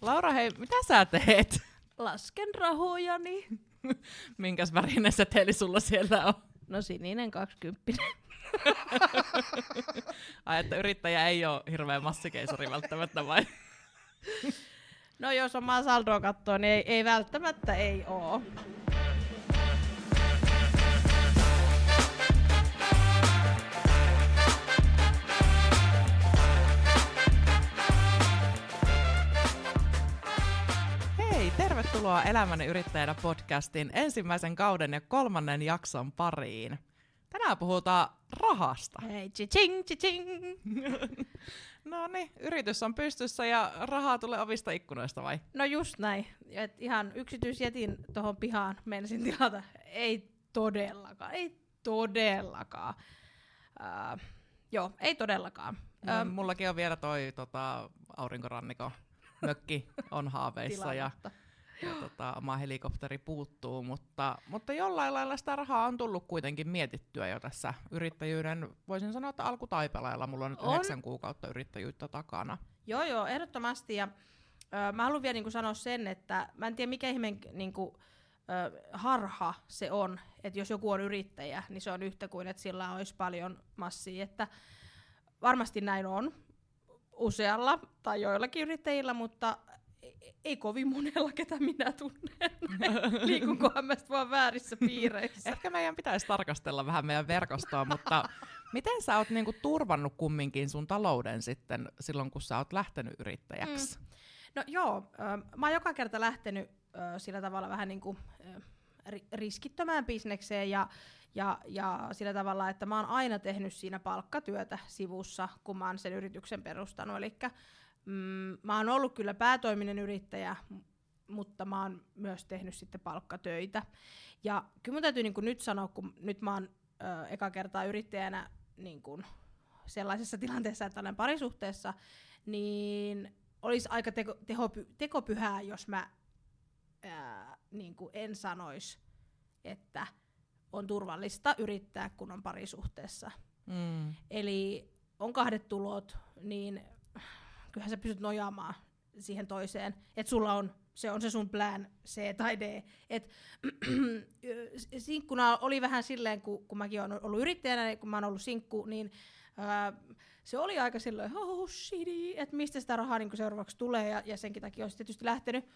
Laura, hei, mitä sä teet? Lasken rahojani. Minkäs värinen seteli sulla siellä on? No sininen 20. Ai, että yrittäjä ei ole hirveä massikeisari välttämättä vai? No jos omaa saldoa katsoo, niin ei välttämättä ei oo. Hei, tervetuloa Elämäni yrittäjänä podcastin ensimmäisen kauden ja 3. jakson pariin. Tänään puhutaan rahasta. Hei, chiching, chiching. No niin, yritys on pystyssä ja rahaa tulee ovista ikkunoista vai? No just näin. Et ihan yksityisjetin tohon pihaan menisin tilata. Ei todellakaan, ei todellakaan. Joo, ei todellakaan. No, mullakin on vielä toi aurinkorannikon mökki on haaveissa ja oma helikopteri puuttuu, mutta jollain lailla sitä rahaa on tullut kuitenkin mietittyä jo tässä yrittäjyyden, voisin sanoa, että alkutaipaleella. Mulla on nyt 9 kuukautta yrittäjyyttä takana. Joo, ehdottomasti. Ja mä haluan vielä niinku sanoa sen, että mä en tiedä mikä ihmeen niinku, harha se on, että jos joku on yrittäjä, niin se on yhtä kuin, että sillä olisi paljon massia. Että varmasti näin on usealla tai joillakin yrittäjillä, mutta ei kovin monella, ketä minä tunnen. Liikunkohan mä sit vaan väärissä piireissä. Ehkä meidän pitäisi tarkastella vähän meidän verkostoa, mutta miten sä oot niinku turvannut kumminkin sun talouden sitten silloin, kun sä oot lähtenyt yrittäjäksi? No joo, mä oon joka kerta lähtenyt sillä tavalla vähän niinku riskittömään bisnekseen ja sillä tavalla, että mä oon aina tehnyt siinä palkkatyötä sivussa, kun mä oon sen yrityksen perustanut. Elikkä mä oon ollut kyllä päätoiminen yrittäjä, mutta mä oon myös tehnyt sitten palkkatöitä. Ja kyllä mun täytyy niinku nyt sanoa, kun nyt mä oon eka kertaa yrittäjänä niinku sellaisessa tilanteessa, että olen parisuhteessa, niin olisi aika tekopyhää, jos mä niinku en sanoisi, että on turvallista yrittää, kun on parisuhteessa. Eli on 2 tulot, niin kyllähän sä pystyt nojaamaan siihen toiseen, että sulla on se sun plan C tai D. Et sinkkuna oli vähän silleen, kun mäkin olen ollut yrittäjänä, kun mä oon ollut sinkku, niin se oli aika silleen, shitty, että mistä sitä rahaa niin seuraavaksi tulee, ja senkin takia olisi tietysti lähtenyt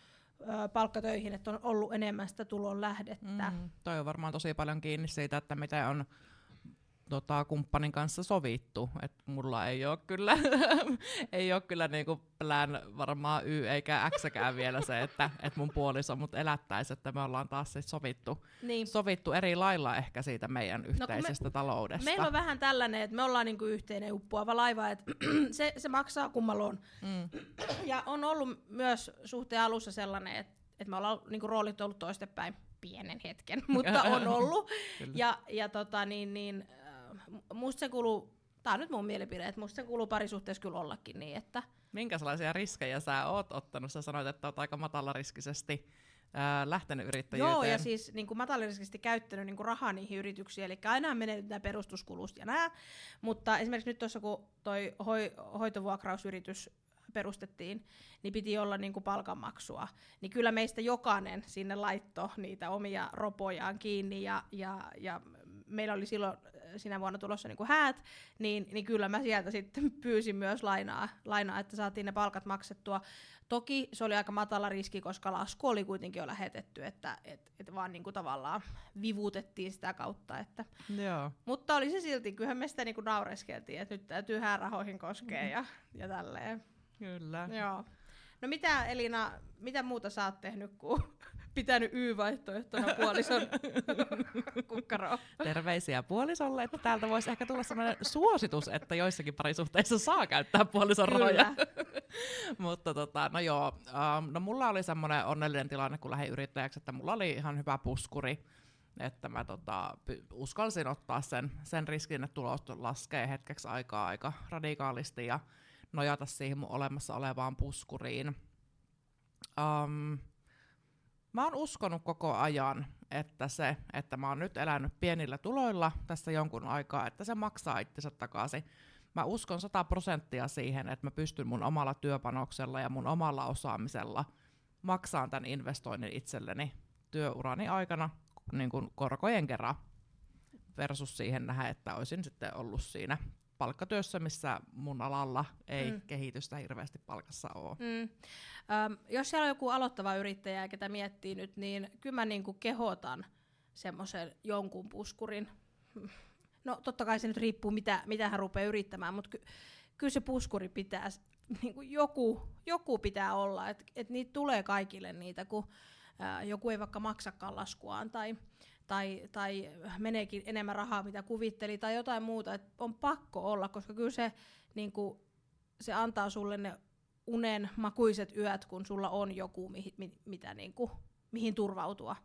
palkkatöihin, että on ollut enemmän sitä tulon lähdettä. Toi on varmaan tosi paljon kiinni siitä, että miten on kumppanin kanssa sovittu, että mulla ei ole kyllä niinku plan varmaan Y eikä X:kään vielä se, että mun puoliso mut elättäisi, että me ollaan taas sit sovittu eri lailla ehkä siitä meidän yhteisestä taloudesta. Meillä on vähän tällainen, että me ollaan niinku yhteinen uppoava laiva, että se maksaa kummalla on. Ja on ollut myös suhteen alussa sellainen, että me ollaan niinku roolit ollut toistepäin pienen hetken, mutta on ollut. ja musta se kuuluu, tää on nyt mun mielipide, että musta se kuuluu parisuhteessa kyllä ollakin niin, että minkälaisia riskejä sä oot ottanut? Sä sanoit, että oot aika matalariskisesti lähtenyt yrittäjyyteen. Joo, ja siis niin matalariskisesti käyttänyt niin rahaa niihin yrityksiin, eli aina menee nyt nämä perustuskulut ja nää, mutta esimerkiksi nyt tuossa kun toi hoitovuokrausyritys perustettiin, niin piti olla niin kuin palkanmaksua, niin kyllä meistä jokainen sinne laittoi niitä omia ropojaan kiinni, ja meillä oli silloin sinä vuonna tulossa niin kuin häät, niin kyllä mä sieltä sitten pyysin myös lainaa, että saatiin ne palkat maksettua. Toki se oli aika matala riski, koska lasku oli kuitenkin jo lähetetty, että vaan niin kuin tavallaan vivutettiin sitä kautta. Että. Joo. Mutta oli se silti, kyllähän me sitä niin kuin naureskeltiin, että nyt täytyy häärahoihin koskea ja tälleen. Kyllä. Joo. No mitä Elina, mitä muuta sä oot tehnyt, kuin pitänyt Y-vaihtoehtona puolison kukkaroa? Terveisiä puolisolle, että täältä voisi ehkä tulla sellainen suositus, että joissakin parisuhteissa saa käyttää puolison rahoja. Mutta no joo, no mulla oli semmoinen onnellinen tilanne, kun lähdin yrittäjäksi, että mulla oli ihan hyvä puskuri, että mä uskalsin ottaa sen riskin, että tulot laskee hetkeksi aikaa aika radikaalisti ja nojata siihen mun olemassa olevaan puskuriin. Mä oon uskonut koko ajan, että se, että mä oon nyt elänyt pienillä tuloilla tässä jonkun aikaa, että se maksaa itsensä takaisin. mä uskon 100% siihen, että mä pystyn mun omalla työpanoksella ja mun omalla osaamisella maksaan tämän investoinnin itselleni työurani aikana niin kuin korkojen kerran versus siihen nähdä, että olisin sitten ollut siinä palkkatyössä, missä mun alalla ei kehitystä hirveästi palkassa ole. Jos siellä on joku aloittava yrittäjä, ketä miettii nyt, niin kyllä mä niinku kehotan semmoisen jonkun puskurin. No totta kai se nyt riippuu, mitä hän rupeaa yrittämään, mutta kyllä se puskuri pitää, niinku joku pitää olla, että niitä tulee kaikille niitä, kun joku ei vaikka maksakaan laskuaan tai meneekin enemmän rahaa, mitä kuvitteli, tai jotain muuta, että on pakko olla, koska kyllä se, niinku, se antaa sulle ne unen makuiset yöt, kun sulla on joku, mihin turvautua.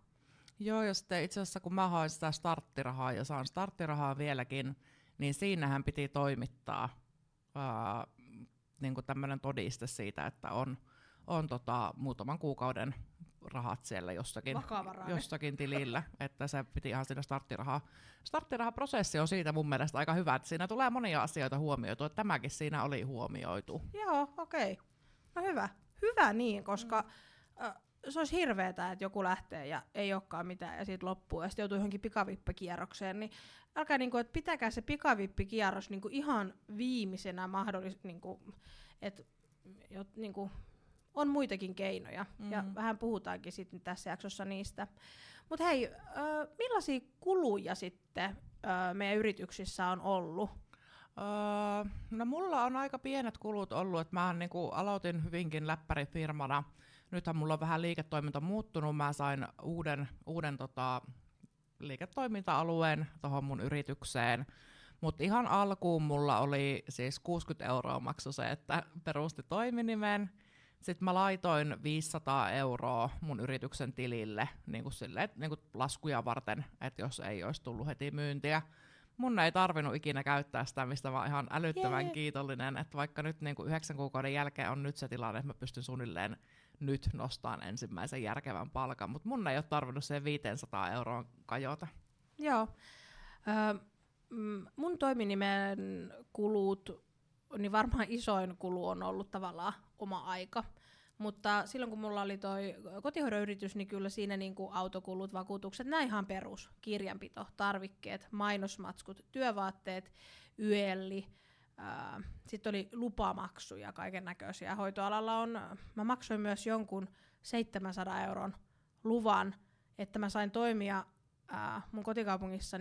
Joo, ja sitten itse asiassa kun mä hain sitä starttirahaa ja saan starttirahaa vieläkin, niin siinähän piti toimittaa niinku tämmöinen todiste siitä, että on muutaman kuukauden rahat siellä jossakin tilillä, että se piti ihan siinä starttirahaprosessi on siitä mun mielestä aika hyvä, että siinä tulee monia asioita huomioitu, että tämäkin siinä oli huomioitu. Joo, okei. No hyvä niin, koska se olisi hirveetä, että joku lähtee ja ei olekaan mitään ja siitä loppuu ja sitten joutuu johonkin pikavippikierrokseen, niin älkää että pitäkää se pikavippikierros ihan viimeisenä että on muitakin keinoja, ja vähän puhutaankin sitten tässä jaksossa niistä. Mutta hei, millaisia kuluja sitten meidän yrityksissä on ollut? No mulla on aika pienet kulut ollut, että mä aloitin hyvinkin läppärifirmana. Nythän mulla on vähän liiketoiminta muuttunut, mä sain uuden liiketoiminta-alueen tohon mun yritykseen. Mutta ihan alkuun mulla oli siis 60 € maksu se, että perusti toiminimen. Sitten mä laitoin 500 € mun yrityksen tilille niin laskuja varten, että jos ei olisi tullut heti myyntiä. Mun ei tarvinnut ikinä käyttää sitä, mistä mä oon ihan älyttömän kiitollinen, että vaikka nyt 9 kuukauden jälkeen on nyt se tilanne, että mä pystyn suunnilleen nyt nostamaan ensimmäisen järkevän palkan, mutta mun ei ole tarvinnut siihen 500 € kajota. Joo. Mun toiminimen kulut, niin varmaan isoin kulu on ollut tavallaan oma aika. Mutta silloin kun mulla oli toi kotihoidon yritys, niin kyllä siinä autokulut, vakuutukset, nämä ihan perus. Kirjanpito, tarvikkeet, mainosmatskut, työvaatteet, yölli. Sitten oli lupamaksuja, kaiken näköisiä. Hoitoalalla mä maksoin myös jonkun 700 € luvan, että mä sain toimia mun kotikaupungissa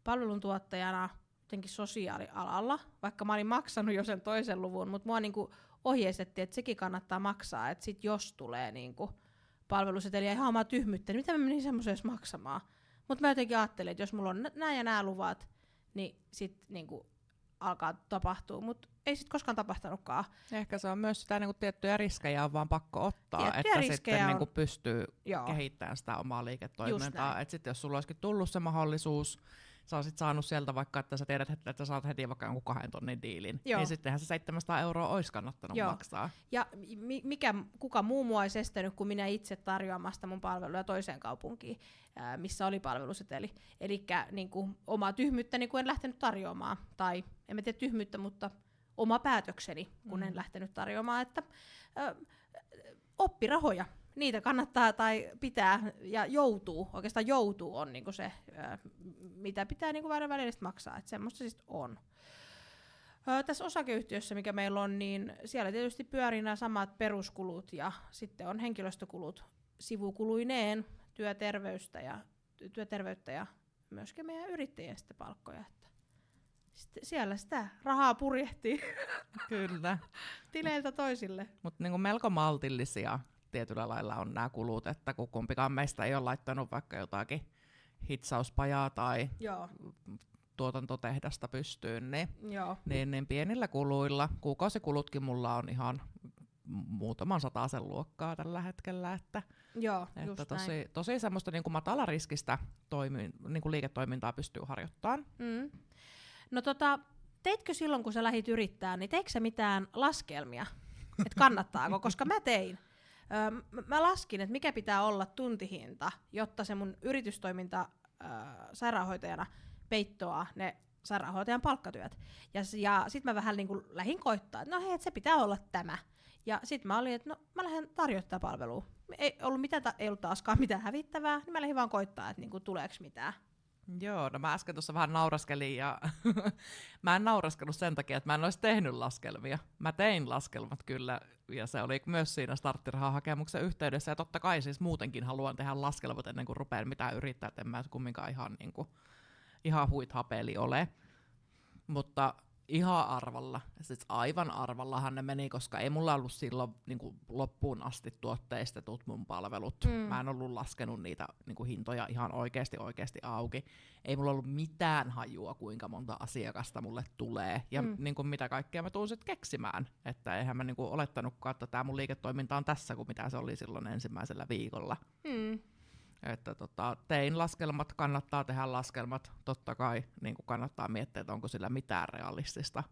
palveluntuottajana jotenkin sosiaalialalla, vaikka mä olin maksanut jo sen toisen luvun, mutta mua ohjeistettiin, että sekin kannattaa maksaa, että sit jos tulee palveluseteliä ihan omaa tyhmyyttä, niin mitä mä menin semmoisen edes maksamaan? Mutta mä jotenkin ajattelin, että jos mulla on nämä ja nämä luvat, niin sit alkaa tapahtua, mutta ei sit koskaan tapahtunutkaan. Ehkä se on myös sitä tiettyjä riskejä on vaan pakko ottaa, tiettyjä että sitten pystyy kehittämään sitä omaa liiketoimintaa. Että sitten jos sulla olisikin tullut se mahdollisuus, sä olisit saanut sieltä vaikka, että sä tiedät, että sä saat heti vaikka jonkun 2 tonnin diilin, niin sittenhän se 700 € olisi kannattanut maksaa. Ja kuka muu mua olisi estänyt kuin minä itse tarjoamasta mun palveluja toiseen kaupunkiin, missä oli palveluseteli. Elikkä omaa tyhmyyttäni, kun en lähtenyt tarjoamaan, tai en mä tiedä tyhmyyttä, mutta oma päätökseni, kun en lähtenyt tarjoamaan, että oppirahoja. Niitä kannattaa tai pitää ja joutuu on se, mitä pitää välillä maksaa, että semmoista siis on. Tässä osakeyhtiössä, mikä meillä on, niin siellä tietysti pyörii nämä samat peruskulut ja sitten on henkilöstökulut sivukuluineen, työterveyttä ja myöskin meidän yrittäjien sitten palkkoja. Että sitten siellä sitä rahaa purjehtii. Kyllä. Tileiltä toisille. Mutta melko maltillisia tietyllä lailla on nämä kulut, että kun kumpikaan meistä ei ole laittanut vaikka jotakin hitsauspajaa tai tuotantotehdasta pystyyn, niin pienillä kuluilla, kuukausikulutkin mulla on ihan muutaman 100 luokkaa tällä hetkellä, että tosi semmoista matalariskistä liiketoimintaa pystyy harjoittamaan. No teitkö silloin, kun sä lähdit yrittämään, niin teikö sä mitään laskelmia, että kannattaako, koska mä tein. Mä laskin, että mikä pitää olla tuntihinta, jotta se mun yritystoiminta sairaanhoitajana peittoaa ne sairaanhoitajan palkkatyöt. Ja sit mä vähän niinku lähdin koittaa, että no hei, et se pitää olla tämä. Ja sit mä olin, että no mä lähden tarjottaa palvelua. Ei ollut taaskaan mitään hävittävää, niin mä lähdin vaan koittaa, että niinku tuleeko mitään. Joo, no mä äsken tuossa vähän nauraskelin ja mä en nauraskellut sen takia, että mä en olisi tehnyt laskelmia. Mä tein laskelmat kyllä ja se oli myös siinä starttirahahakemuksen yhteydessä ja totta kai siis muutenkin haluan tehdä laskelmat ennen kuin rupean mitään yrittää, että en mä kumminkaan ihan huithapeli ole. Mutta ihan arvalla, siis aivan arvallahan ne meni, koska ei mulla ollut silloin niin kuin loppuun asti tuotteistetut mun palvelut. Mä en ollut laskenut niitä niin kuin hintoja ihan oikeasti auki. Ei mulla ollut mitään hajua, kuinka monta asiakasta mulle tulee ja niin kuin mitä kaikkea mä tuun sit keksimään. Että eihän mä niin kuin olettanutkaan, että tää mun liiketoiminta on tässä, kuin mitä se oli silloin ensimmäisellä viikolla. Että tein laskelmat, kannattaa tehdä laskelmat, totta kai niin kannattaa miettiä, että onko sillä mitään realistista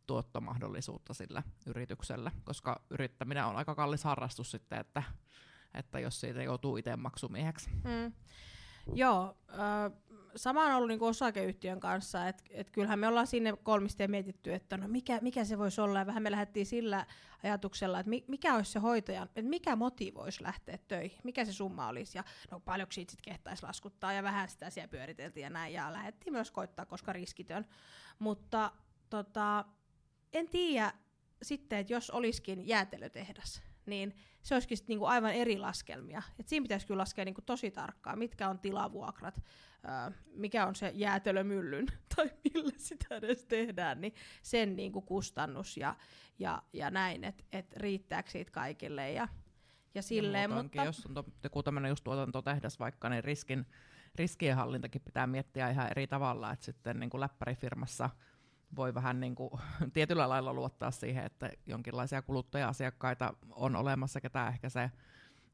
tuottomahdollisuutta sillä yrityksellä, koska yrittäminen on aika kallis harrastus sitten, että jos siitä joutuu itse maksumieheksi. Joo, sama on ollut niinku osakeyhtiön kanssa, että kyllähän me ollaan sinne kolmisteen mietitty, että no mikä se voisi olla, ja vähän me lähdettiin sillä ajatuksella, että mikä olisi se hoitajan, että mikä motivoisi lähteä töihin, mikä se summa olisi, ja no paljonko siitä sitten kehtaisi laskuttaa, ja vähän sitä siellä pyöriteltiin ja näin, ja lähdettiin myös koittaa, koska riskitön, mutta en tiedä sitten, että jos olisikin jäätelötehdas, niin se olisikin niinku aivan eri laskelmia. Et siinä pitäisi kyllä laskea niinku tosi tarkkaan, mitkä on tilavuokrat, mikä on se jäätelömyllyn, tai millä sitä edes tehdään, niin sen niinku kustannus ja näin, että et riittääkö siitä kaikille ja silleen. Mutta jos on joku tämmöinen just tuotantotehdas vaikka, niin riskienhallintakin pitää miettiä ihan eri tavalla, että sitten niinku läppärifirmassa voi vähän niin kuin tietyllä lailla luottaa siihen, että jonkinlaisia kuluttaja-asiakkaita on olemassa, ketä ehkä se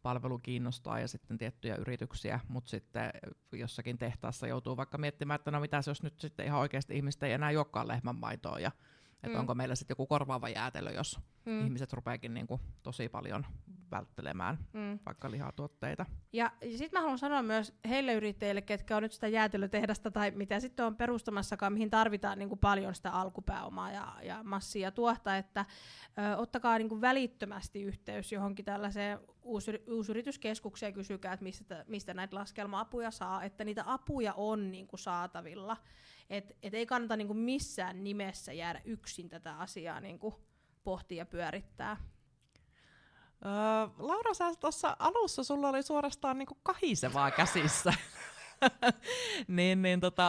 palvelu kiinnostaa ja sitten tiettyjä yrityksiä, mutta sitten jossakin tehtaassa joutuu vaikka miettimään, että no mitäs jos nyt sitten ihan oikeasti ihmiset ei enää juokkaan lehmänmaitoa ja että onko meillä sitten joku korvaava jäätelö, jos ihmiset rupeakin niin kuin tosi paljon välttelemään vaikka lihatuotteita. Ja sitten mä haluan sanoa myös heille yrittäjille, ketkä on nyt sitä jäätelötehdasta tai mitä sitten on perustamassakaan, mihin tarvitaan niin kuin paljon sitä alkupääomaa ja massia tuotta, että ottakaa niin kuin välittömästi yhteys johonkin tällaiseen uusyrityskeskukseen ja kysykää, että mistä näitä laskelma-apuja saa, että niitä apuja on niin kuin saatavilla. Et ei kannata niinku missään nimessä jäädä yksin tätä asiaa niinku pohtia ja pyörittää. Laura, sä tuossa alussa sulla oli suorastaan niinku kahisevaa käsissä.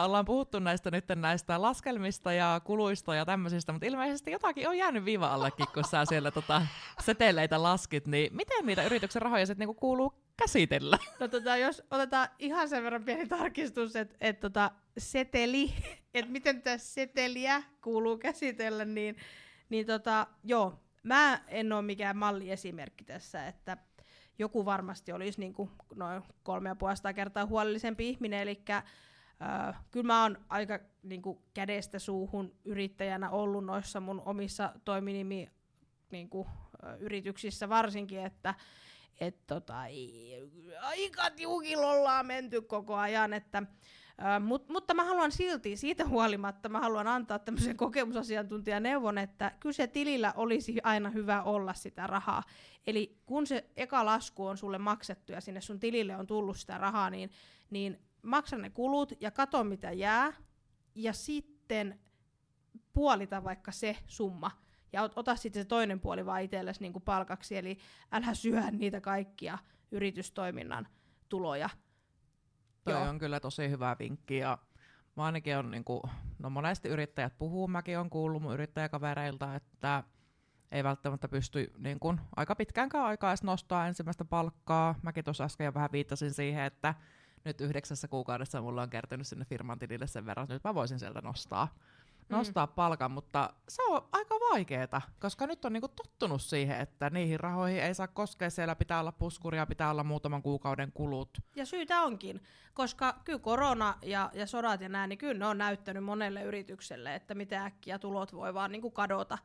Ollaan puhuttu näistä laskelmista ja kuluista ja tämmöisistä, mutta ilmeisesti jotakin on jäänyt viivan allekin, kun sä siellä seteleitä laskit, niin miten niitä yrityksen rahoja sitten niinku kuuluu käsitellä? No jos otetaan ihan sen verran pieni tarkistus, että seteli, että miten tätä seteliä kuuluu käsitellä, niin joo, mä en ole mikään malliesimerkki tässä, että joku varmasti olisi niinku noin 3,5 kertaa huolellisempi ihminen, eli kyllä mä oon aika niinku kädestä suuhun yrittäjänä ollut noissa mun omissa toiminimi niinku, yrityksissä varsinkin, että aika tiukilla ollaan menty koko ajan, mutta mä haluan silti, siitä huolimatta, mä haluan antaa tämmöisen kokemusasiantuntijaneuvon, että kyllä se tilillä olisi aina hyvä olla sitä rahaa. Eli kun se eka lasku on sulle maksettu ja sinne sun tilille on tullut sitä rahaa, niin maksa ne kulut ja kato mitä jää ja sitten puolita vaikka se summa. Ja ota sitten se toinen puoli vaan itsellesi niin kuin palkaksi, eli älä syö niitä kaikkia yritystoiminnan tuloja. Toi on kyllä tosi hyvä vinkki, ja mä ainakin on, monesti yrittäjät puhuu, mäkin on kuullut mun yrittäjäkavereilta, että ei välttämättä pysty aika pitkäänkään aikaa edes nostaa ensimmäistä palkkaa. Mäkin tuossa äsken jo vähän viittasin siihen, että nyt 9 kuukaudessa mulla on kertynyt sinne firman tilille sen verran, että nyt mä voisin sieltä nostaa palkan, mutta se on aika vaikeeta, koska nyt on tottunut siihen, että niihin rahoihin ei saa koskea, siellä pitää olla puskuria, pitää olla muutaman kuukauden kulut. Ja syytä onkin, koska kyllä korona ja sodat ja nää, niin kyllä ne on näyttänyt monelle yritykselle, että mitä äkkiä tulot voi vaan kadota.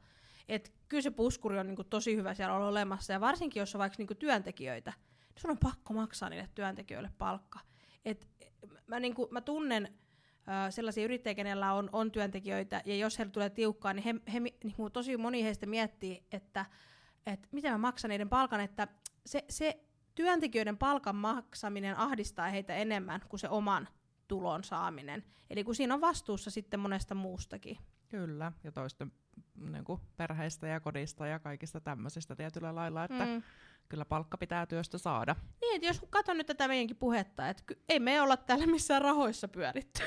Et kyllä se puskuri on tosi hyvä siellä olla olemassa, ja varsinkin jos on vaikka työntekijöitä, niin sun on pakko maksaa niille työntekijöille palkka. Mä tunnen sellaisia yrittäjiä, kenellä on työntekijöitä, ja jos heillä tulee tiukkaa, niin he niin kuin tosi moni heistä miettii, että miten mä maksan niiden palkan, että se työntekijöiden palkan maksaminen ahdistaa heitä enemmän kuin se oman tulon saaminen. Eli kun siinä on vastuussa sitten monesta muustakin. Kyllä, ja toisten niin kuin perheistä ja kodista ja kaikista tämmöisistä tietyllä lailla, että kyllä palkka pitää työstä saada. Niin, että jos katson nyt tätä meidänkin puhetta, että ei me olla täällä missään rahoissa pyöritty.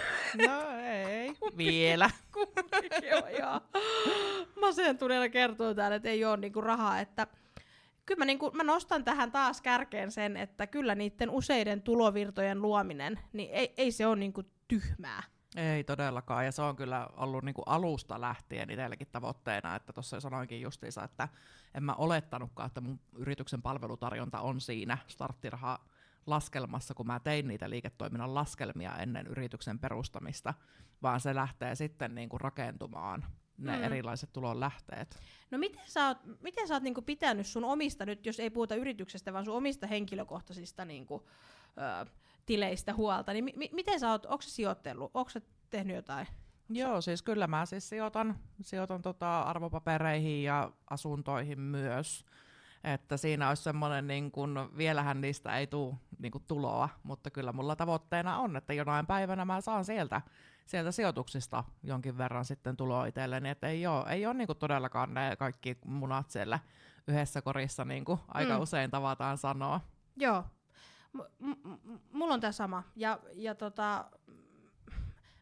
No ei, vielä. Kumminkin on ihan masentuneena kertoo täällä, että ei ole niinku rahaa. Että kyllä mä nostan tähän taas kärkeen sen, että kyllä niiden useiden tulovirtojen luominen, niin ei se ole niinku tyhmää. Ei todellakaan, ja se on kyllä ollut niinku alusta lähtien itsellekin tavoitteena, että tuossa sanoinkin justiinsa, että en mä olettanutkaan, että mun yrityksen palvelutarjonta on siinä starttiraha-laskelmassa, kun mä tein niitä liiketoiminnan laskelmia ennen yrityksen perustamista, vaan se lähtee sitten niinku rakentumaan ne erilaiset tulonlähteet. No miten sä oot niinku pitänyt sun omista, nyt jos ei puhuta yrityksestä, vaan sun omista henkilökohtaisista niinku, tileistä huolta, niin miten sä oot, onko sä sijoitellut, onko sä tehnyt jotain? Joo, siis kyllä mä siis sijoitan arvopapereihin ja asuntoihin myös, että siinä olisi semmoinen, niin kun, vielähän niistä ei tule niin kun tuloa, mutta kyllä mulla tavoitteena on, että jonain päivänä mä saan sieltä sijoituksista jonkin verran sitten tuloa itselleni, että ei ole niin kun todellakaan ne kaikki munat siellä yhdessä korissa, niin kuin aika usein tavataan sanoa. Joo. Mulla on tää sama. Ja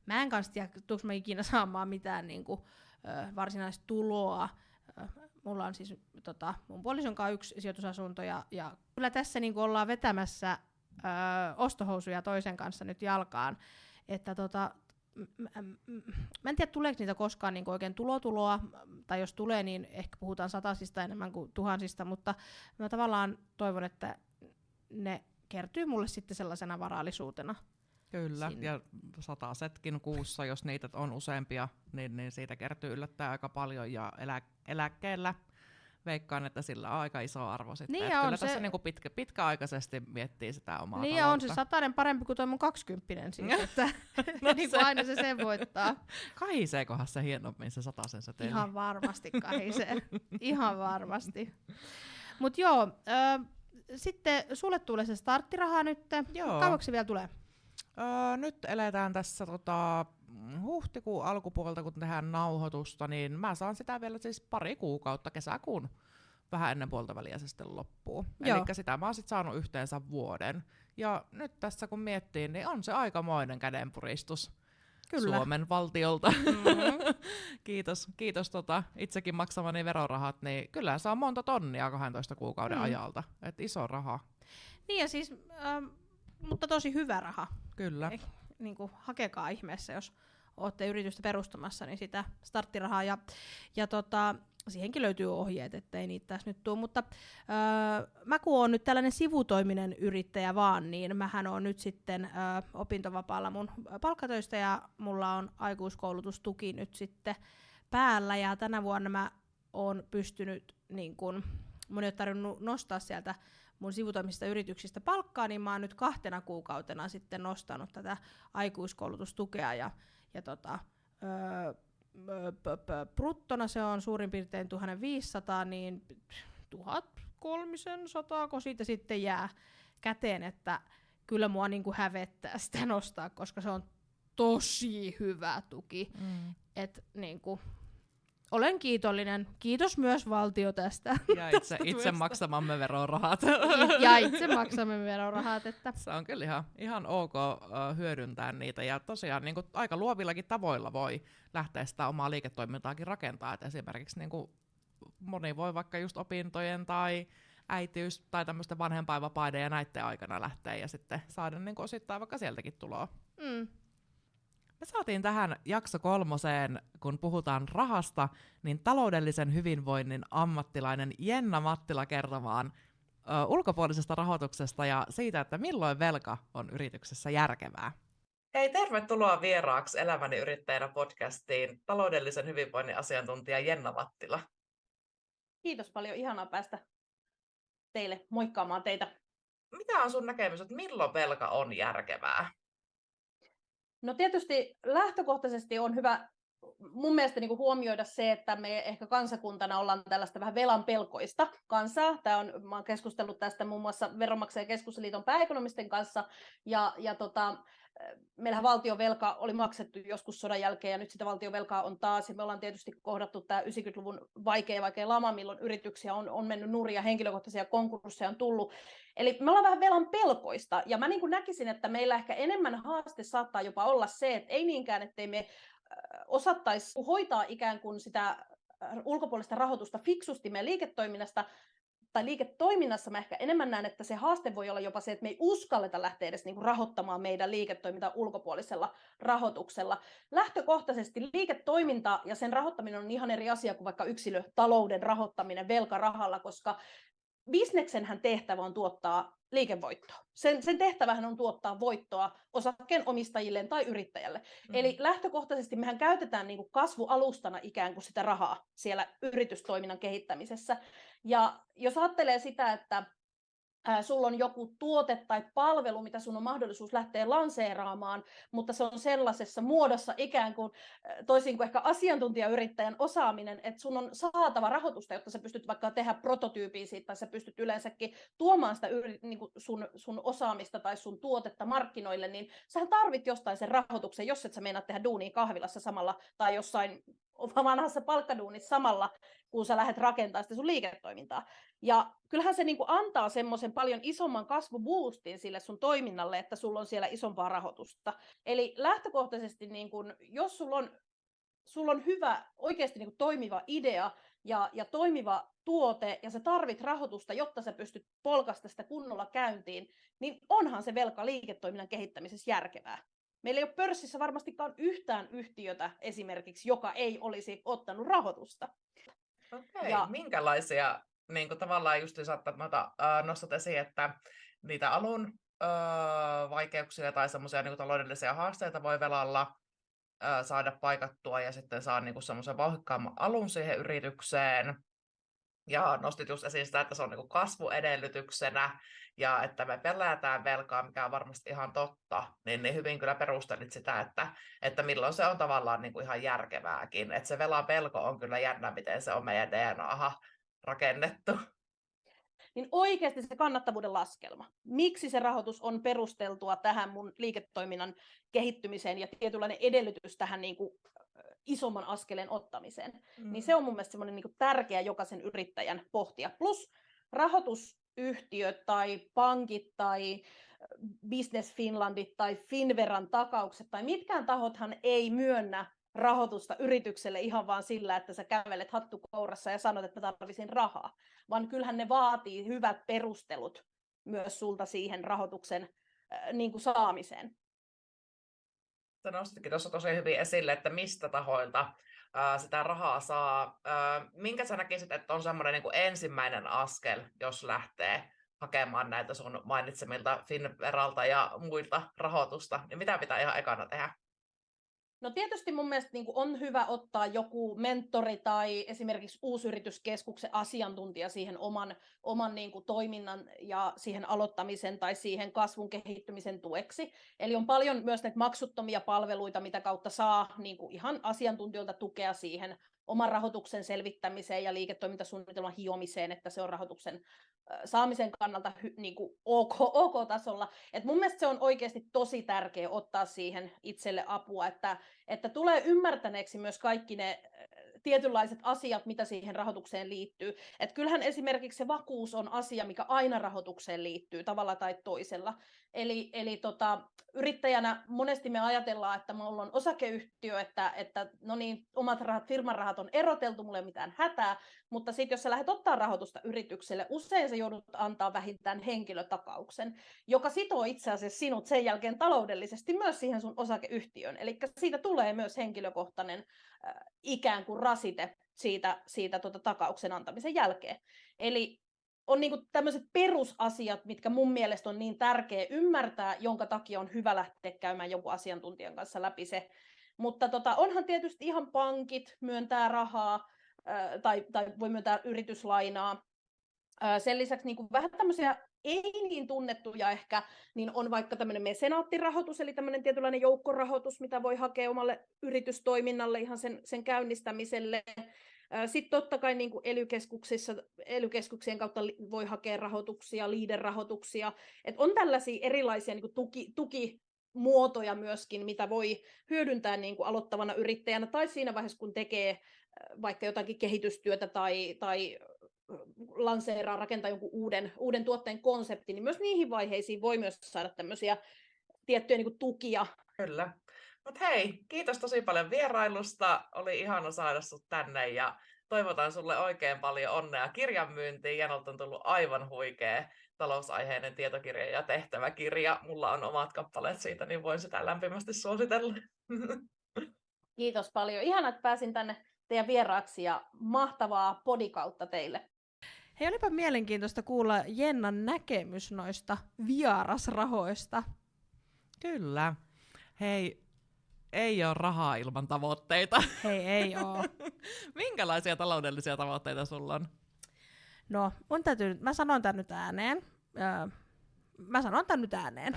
mä en kanssa tiedä, tuuks mä ikinä saamaan mitään niinku, varsinaista tuloa. Mulla on siis mun puolison kanssa yksi sijoitusasunto ja kyllä tässä niinku ollaan vetämässä ostohousuja toisen kanssa nyt jalkaan. Että mä en tiedä, tuleeko niitä koskaan niinku oikein tuloa, tai jos tulee, niin ehkä puhutaan satasista enemmän kuin tuhansista, mutta mä tavallaan toivon, että ne kertyy mulle sitten sellaisena varallisuutena. Kyllä, sinne. Ja satasetkin kuussa, jos niitä on useampia, niin siitä kertyy yllättäen aika paljon, ja eläkkeellä veikkaan, että sillä on aika iso arvo sitten. Niin kyllä se tässä niinku pitkäaikaisesti miettii sitä omaa niin taloutta. Ja on se satanen parempi kuin toi mun 20 siis, että niin kuin aina se sen voittaa. Kahiseekohan se hienommin se satasen seteli? Ihan varmasti kahisee, ihan varmasti. Mut joo, sitten sulle tulee se starttiraha nyt. Kauanko se vielä tulee? Nyt eletään tässä huhtikuun alkupuolta, kun tehdään nauhoitusta, niin mä saan sitä vielä siis pari kuukautta kesäkuun vähän ennen puolta väliä se sitten loppuu. Eli sitä mä oon sit saanut yhteensä vuoden. Ja nyt tässä kun miettii, niin on se aikamoinen kädenpuristus. Kyllä. Suomen valtiolta. Mm-hmm. kiitos itsekin maksamani verorahat, niin kyllä se on monta tonnia 12 kuukauden ajalta. Et iso raha. Niin ja siis, mutta tosi hyvä raha. Kyllä. Niin kuin, hakekaa ihmeessä, jos olette yritystä perustamassa, niin sitä starttirahaa. Ja siihenkin löytyy ohjeet, ettei niitä tässä nyt tule. Mutta mä kun oon nyt tällainen sivutoiminen yrittäjä vaan, niin mähän oon nyt sitten opintovapaalla mun palkkatöistä ja mulla on aikuiskoulutustuki nyt sitten päällä. Ja tänä vuonna mä oon pystynyt, niin kun, mun ei ole tarvinnut nostaa sieltä mun sivutoimisista yrityksistä palkkaa, niin mä oon nyt 2 kuukautena sitten nostanut tätä aikuiskoulutustukea ja bruttona se on suurin piirtein 1500, niin 1300, kun siitä sitten jää käteen, että kyllä mua niinku hävettää sitä nostaa, koska se on tosi hyvä tuki. Et niinku, olen kiitollinen. Kiitos myös valtio tästä. Ja itse maksamamme verorahat. Ja itse maksamme verorahat. Että. Se on kyllä ihan ok hyödyntää niitä. Ja tosiaan niin kuin aika luovillakin tavoilla voi lähteä sitä omaa liiketoimintaakin rakentaa. Et esimerkiksi niin kuin moni voi vaikka just opintojen tai äitiys- tai tämmöisten vanhempainvapaiden ja näiden aikana lähteä ja sitten saada niin kuin osittain vaikka sieltäkin tuloa. Me saatiin tähän jakso 3, kun puhutaan rahasta, niin taloudellisen hyvinvoinnin ammattilainen Jenna Mattila kertomaan ulkopuolisesta rahoituksesta ja siitä, että milloin velka on yrityksessä järkevää. Hei, tervetuloa vieraaksi Elämäni yrittäjänä podcastiin taloudellisen hyvinvoinnin asiantuntija Jenna Mattila. Kiitos paljon, ihanaa päästä teille moikkaamaan teitä. Mikä on sun näkemys, että milloin velka on järkevää? No tietysti lähtökohtaisesti on hyvä mun mielestä niin kuin huomioida se, että me ehkä kansakuntana ollaan tällaista vähän velan pelkoista kansaa. Mä oon keskustellut tästä muun muassa Veronmaksajain Keskusliiton pääekonomisten kanssa, ja meillähän valtionvelka oli maksettu joskus sodan jälkeen, ja nyt sitä valtionvelkaa on taas, ja me ollaan tietysti kohdattu tämä 90-luvun vaikea lama, milloin yrityksiä on mennyt nurin, ja henkilökohtaisia konkursseja on tullut. Eli me ollaan vähän velan pelkoista, ja mä niin kuin näkisin, että meillä ehkä enemmän haaste saattaa jopa olla se, että ei niinkään, ettei me osattaisiin hoitaa ikään kuin sitä ulkopuolista rahoitusta fiksusti meidän liiketoiminnasta, tai liiketoiminnassa mä ehkä enemmän näen, että se haaste voi olla jopa se, että me ei uskalleta lähteä edes niin kuin rahoittamaan meidän liiketoimintaa ulkopuolisella rahoituksella. Lähtökohtaisesti liiketoiminta ja sen rahoittaminen on ihan eri asia kuin vaikka yksilötalouden rahoittaminen velkarahalla, koska bisneksenhän tehtävä on tuottaa liikevoittoa. Sen tehtävähän on tuottaa voittoa osakkeenomistajille tai yrittäjälle. Eli lähtökohtaisesti mehän käytetään niin kuin kasvualustana ikään kuin sitä rahaa siellä yritystoiminnan kehittämisessä. Ja jos ajattelee sitä, että sulla on joku tuote tai palvelu, mitä sun on mahdollisuus lähteä lanseeraamaan, mutta se on sellaisessa muodossa ikään kuin, toisin kuin ehkä asiantuntijayrittäjän osaaminen, että sun on saatava rahoitusta, jotta sä pystyt vaikka tehdä prototyypin siitä, tai sä pystyt yleensäkin tuomaan sitä niin kuin sun osaamista tai sun tuotetta markkinoille, niin sähän tarvit jostain sen rahoituksen, jos et sä meinaat tehdä duunia kahvilassa samalla, tai jossain vanhassa palkkaduunissa samalla, kun sä lähdet rakentamaan sitä sun liiketoimintaa. Ja kyllähän se niin kuin antaa semmoisen paljon isomman kasvuboostin sille sun toiminnalle, että sulla on siellä isompaa rahoitusta. Eli lähtökohtaisesti, niin kuin, jos sulla on hyvä, oikeasti niin kuin toimiva idea ja toimiva tuote, ja sä tarvit rahoitusta, jotta sä pystyt polkasta sitä kunnolla käyntiin, niin onhan se velka liiketoiminnan kehittämisessä järkevää. Meillä ei ole pörssissä varmastikaan yhtään yhtiötä esimerkiksi, joka ei olisi ottanut rahoitusta. Okei, ja minkälaisia niin kuin tavallaan just nostat esiin, että niitä alun vaikeuksia tai semmoisia niin taloudellisia haasteita voi velalla saada paikattua ja sitten saa niin semmoisen vauhdikkaamman alun siihen yritykseen. Ja nostit just esiin sitä, että se on niin kuin kasvuedellytyksenä ja että me pelätään velkaa, mikä on varmasti ihan totta, niin hyvin kyllä perustelit sitä, että milloin se on tavallaan niin kuin ihan järkevääkin. Että se velan pelko on kyllä jännä, miten se on meidän DNAhan rakennettu. Niin oikeasti se kannattavuuden laskelma. Miksi se rahoitus on perusteltua tähän mun liiketoiminnan kehittymiseen ja tietynlainen edellytys tähän niin kuin isomman askeleen ottamiseen. Niin se on mun mielestä semmoinen niin kuin tärkeä jokaisen yrittäjän pohtia. Plus rahoitusyhtiöt tai pankit tai Business Finlandit tai Finnveran takaukset tai mitkään tahothan ei myönnä rahoitusta yritykselle ihan vaan sillä, että sä kävelet hattu kourassa ja sanot, että mä tarvisin rahaa, vaan kyllähän ne vaatii hyvät perustelut myös sulta siihen rahoituksen niin kuin saamiseen. Sä nostitkin tuossa tosi hyvin esille, että mistä tahoilta sitä rahaa saa. Minkä sä näkisit, että on semmoinen niin kuin ensimmäinen askel, jos lähtee hakemaan näitä sun mainitsemilta Finnveralta ja muilta rahoitusta, niin mitä pitää ihan ekana tehdä? No tietysti mun mielestä niin kuin on hyvä ottaa joku mentori tai esimerkiksi uusyrityskeskuksen asiantuntija siihen oman niin kuin toiminnan ja siihen aloittamisen tai siihen kasvun kehittymisen tueksi. Eli on paljon myös näitä maksuttomia palveluita, mitä kautta saa niin kuin ihan asiantuntijoilta tukea siihen oman rahoituksen selvittämiseen ja liiketoimintasuunnitelman hiomiseen, että se on rahoituksen saamisen kannalta niin kuin OK-tasolla. Et mun mielestä se on oikeasti tosi tärkeä ottaa siihen itselle apua, että tulee ymmärtäneeksi myös kaikki ne tietynlaiset asiat, mitä siihen rahoitukseen liittyy. Et kyllähän esimerkiksi se vakuus on asia, mikä aina rahoitukseen liittyy tavalla tai toisella. Eli yrittäjänä monesti me ajatellaan, että mulla on osakeyhtiö, että no niin, omat rahat, firman rahat on eroteltu, mulla ei ole mitään hätää, mutta sitten jos sä lähdet ottaa rahoitusta yritykselle, usein sä joudut antaa vähintään henkilötakauksen, joka sitoo itse asiassa sinut sen jälkeen taloudellisesti myös siihen sun osakeyhtiöön. Eli siitä tulee myös henkilökohtainen ikään kuin rasite siitä takauksen antamisen jälkeen. Eli on niinku tämmöiset perusasiat, mitkä mun mielestä on niin tärkeä ymmärtää, jonka takia on hyvä lähteä käymään jonkun asiantuntijan kanssa läpi se. Mutta onhan tietysti ihan pankit myöntää rahaa tai voi myöntää yrityslainaa. Sen lisäksi niin kuin vähän tämmöisiä ei niin tunnettuja ehkä, niin on vaikka tämmöinen mesenaattirahoitus, eli tämmöinen tietynlainen joukkorahoitus, mitä voi hakea omalle yritystoiminnalle ihan sen käynnistämiselle. Sitten totta kai niin kuin ELY-keskuksien kautta voi hakea rahoituksia, LEADER-rahoituksia. Et on tällaisia erilaisia niin kuin tukimuotoja myöskin, mitä voi hyödyntää niin kuin aloittavana yrittäjänä tai siinä vaiheessa, kun tekee vaikka jotakin kehitystyötä tai lanseeraa, rakentaa jonkun uuden tuotteen konseptin, niin myös niihin vaiheisiin voi myös saada tämmöisiä tiettyjä niin kuin tukia. Kyllä. Mutta hei, kiitos tosi paljon vierailusta. Oli ihana saada sut tänne ja toivotan sulle oikein paljon onnea kirjan myyntiin. Janolta on tullut aivan huikea talousaiheinen tietokirja ja tehtäväkirja. Mulla on omat kappaleet siitä, niin voin sitä lämpimästi suositella. Kiitos paljon. Ihana, että pääsin tänne teidän vieraaksi ja mahtavaa podikautta teille. Hei, olipa mielenkiintoista kuulla Jennan näkemys noista vierasrahoista. Kyllä. Hei, ei ole rahaa ilman tavoitteita. Hei, ei oo. Minkälaisia taloudellisia tavoitteita sulla on? No, mä sanon tän nyt ääneen.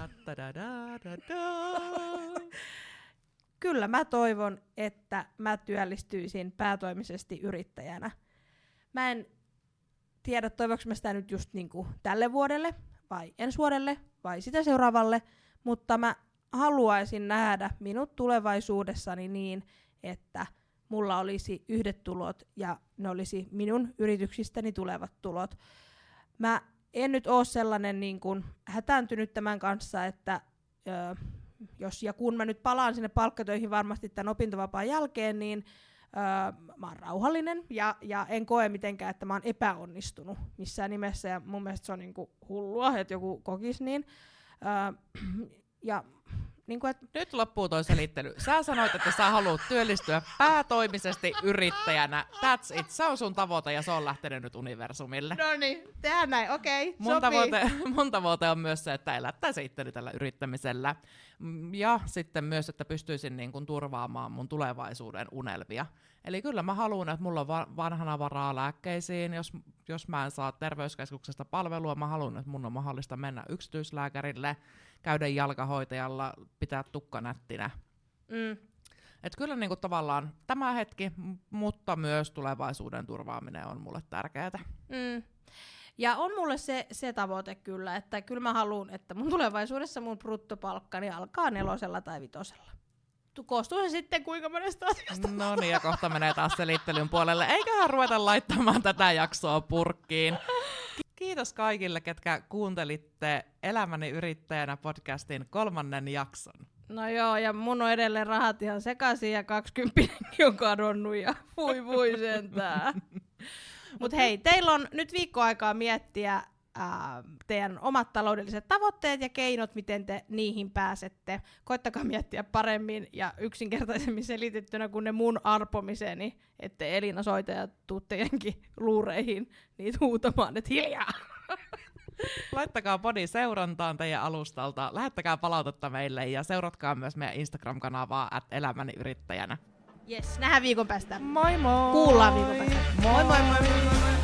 Kyllä mä toivon, että mä työllistyisin päätoimisesti yrittäjänä. Mä en tiedä, toivoks mä sitä nyt just niinku tälle vuodelle, vai ensi vuodelle, vai sitä seuraavalle, mutta mä haluaisin nähdä minut tulevaisuudessani niin, että mulla olisi yhdet tulot ja ne olisi minun yrityksistäni tulevat tulot. Mä en nyt oo sellainen niin kuin hätääntynyt tämän kanssa, että jos ja kun mä nyt palaan sinne palkkatöihin varmasti tämän opintovapaan jälkeen, niin mä oon rauhallinen ja en koe mitenkään, että mä oon epäonnistunut missään nimessä ja mun mielestä se on niinku hullua, että joku kokisi niin. Ja niinku, nyt loppuu toi selittely. Sä sanoit, että sä haluat työllistyä päätoimisesti yrittäjänä. That's it. Se on sun tavoite ja se on lähtenyt nyt universumille. No niin, tehdään näin, okei, Mun tavoite on myös se, että elättäisi itteni tällä yrittämisellä. Ja sitten myös, että pystyisin niin kuin turvaamaan mun tulevaisuuden unelmia. Eli kyllä mä haluan, että mulla on vanhana varaa lääkkeisiin. Jos mä en saa terveyskeskuksesta palvelua, mä haluan, että mun on mahdollista mennä yksityislääkärille, käydä jalkahoitajalla, pitää tukka nättinä. Et kyllä niin kuin tavallaan tämä hetki, mutta myös tulevaisuuden turvaaminen on mulle tärkeää. Ja on mulle se tavoite kyllä, että kyllä mä haluan, että mun tulevaisuudessa mun bruttopalkkani alkaa 4 tai 5. Koostuu se sitten kuinka monesta asiasta. No niin, ja kohta menee taas selittelyn puolelle. Eiköhän ruveta laittamaan tätä jaksoa purkkiin. Kiitos kaikille, ketkä kuuntelitte Elämäni yrittäjänä podcastin 3. jakson. No joo, ja mun on edelleen rahat ihan sekaisin ja 20 on kadonnut ja voi sentään. Mut hei, teillä on nyt viikko aikaa miettiä teidän omat taloudelliset tavoitteet ja keinot, miten te niihin pääsette. Koittakaa miettiä paremmin ja yksinkertaisemmin selitettynä kuin ne mun arpomiseni, ettei Elina soita ja tuu teidänkin luureihin niitä huutamaan, että hiljaa. Laittakaa podi seurantaan teidän alustalta, lähettäkää palautetta meille ja seuratkaa myös meidän Instagram-kanavaa @elämäniyrittäjänä. Yes, nähdään viikon päästä. Moi moi! Kuullaan viikon päästä. Moi moi moi!